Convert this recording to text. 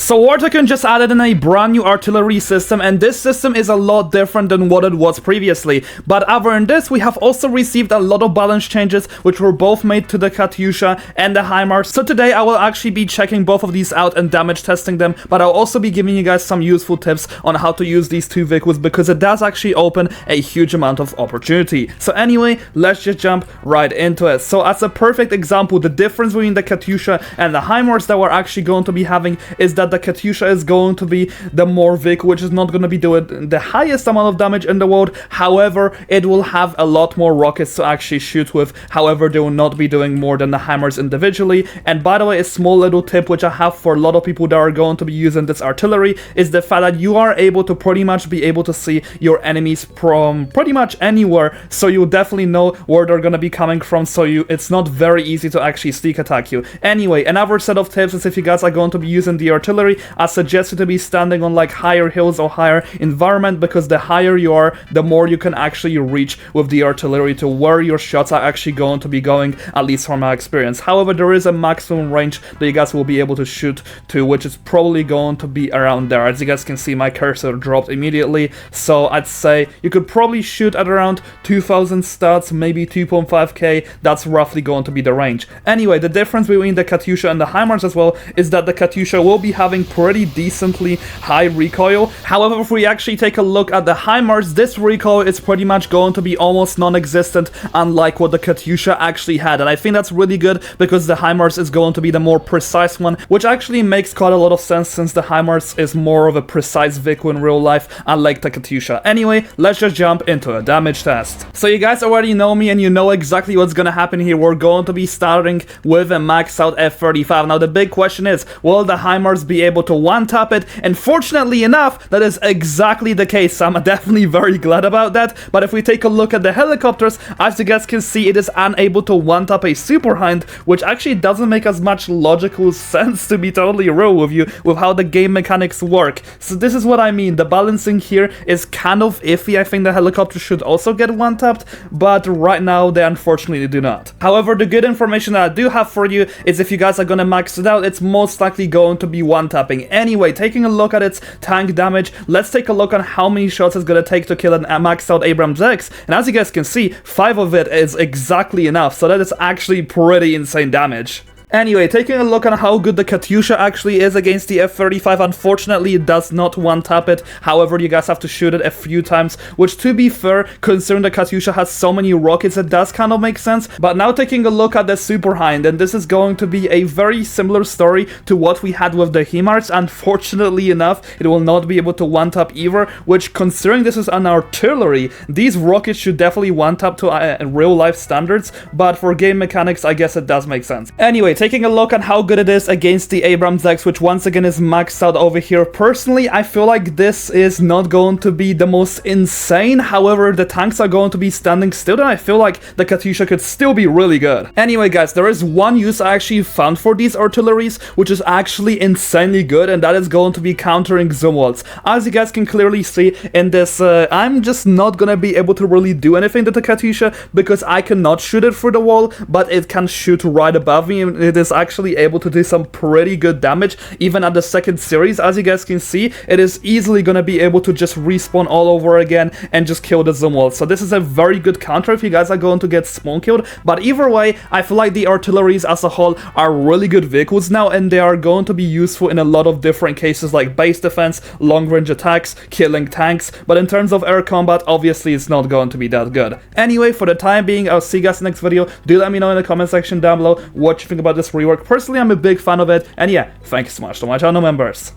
So Tycoon just added in a brand new artillery system, and this system is a lot different than what it was previously. But other than this, we have also received a lot of balance changes, which were both made to the Katyusha and the HIMARS. So today I will actually be checking both of these out and damage testing them, but I'll also be giving you guys some useful tips on how to use these two vehicles, because it does actually open a huge amount of opportunity. So anyway, let's just jump right into it. So as a perfect example, the difference between the Katyusha and the HIMARS that we're actually going to be having is that the Katyusha is going to be the more vehicle, which is not going to be doing the highest amount of damage in the world. However, it will have a lot more rockets to actually shoot with. However, they will not be doing more than the HIMARS individually. And by the way, a small little tip which I have for a lot of people that are going to be using this artillery is the fact that you are able to pretty much be able to see your enemies from pretty much anywhere, so you definitely know where they're going to be coming from, so it's not very easy to actually sneak attack you. Anyway, another set of tips is if you guys are going to be using the artillery, I suggest you to be standing on like higher hills or higher environment, because the higher you are, the more you can actually reach with the artillery to where your shots are actually going to be going, at least from my experience. However, there is a maximum range that you guys will be able to shoot to, which is probably going to be around there. As you guys can see, my cursor dropped immediately, so I'd say you could probably shoot at around 2000 stats, maybe 2.5k. That's roughly going to be the range. Anyway, the difference between the Katyusha and the HIMARS as well is that the Katyusha will be having pretty decently high recoil. However, if we actually take a look at the HIMARS, this recoil is pretty much going to be almost non-existent, unlike what the Katyusha actually had. And I think that's really good, because the HIMARS is going to be the more precise one, which actually makes quite a lot of sense since the HIMARS is more of a precise vehicle in real life, unlike the Katyusha. Anyway, let's just jump into a damage test. So you guys already know me and you know exactly what's gonna happen here. We're going to be starting with a maxed out F-35. Now the big question is, will the HIMARS be able to one-tap it? And fortunately enough, that is exactly the case. So I'm definitely very glad about that. But if we take a look at the helicopters, as you guys can see, it is unable to one-tap a Super Hind, which actually doesn't make as much logical sense, to be totally real with you, with how the game mechanics work. So this is what I mean. The balancing here is kind of iffy. I think the helicopter should also get one-tapped, but right now they unfortunately do not. However, the good information that I do have for you is if you guys are gonna max it out, it's most likely going to be one-tapping. Anyway, taking a look at its tank damage, let's take a look on how many shots it's gonna take to kill an maxed out Abrams X, and as you guys can see, 5 of it is exactly enough, so that is actually pretty insane damage. Anyway, taking a look on how good the Katyusha actually is against the F-35, unfortunately it does not one-tap it. However, you guys have to shoot it a few times, which, to be fair, considering the Katyusha has so many rockets, it does kind of make sense. But now taking a look at the Super Hind, and this is going to be a very similar story to what we had with the HIMARS. Unfortunately enough, it will not be able to one-tap either, which, considering this is an artillery, these rockets should definitely one-tap to real-life standards, but for game mechanics, I guess it does make sense. Anyway, taking a look at how good it is against the Abrams X, which once again is maxed out over here. Personally, I feel like this is not going to be the most insane. However, the tanks are going to be standing still, and I feel like the Katyusha could still be really good. Anyway, guys, there is one use I actually found for these artilleries, which is actually insanely good, and that is going to be countering zoom walls. As you guys can clearly see in this, I'm just not gonna be able to really do anything to the Katyusha, because I cannot shoot it through the wall, but it can shoot right above me. It is actually able to do some pretty good damage even at the second series. As you guys can see, it is easily gonna be able to just respawn all over again and just kill the zoom wall. So this is a very good counter if you guys are going to get spawn killed. But either way, I feel like the artilleries as a whole are really good vehicles now, and they are going to be useful in a lot of different cases, like base defense, long range attacks, killing tanks. But in terms of air combat, obviously it's not going to be that good. Anyway, for the time being, I'll see you guys in the next video. Do let me know in the comment section down below what you think about this rework. Personally, I'm a big fan of it, and yeah, thank you so much to my channel members.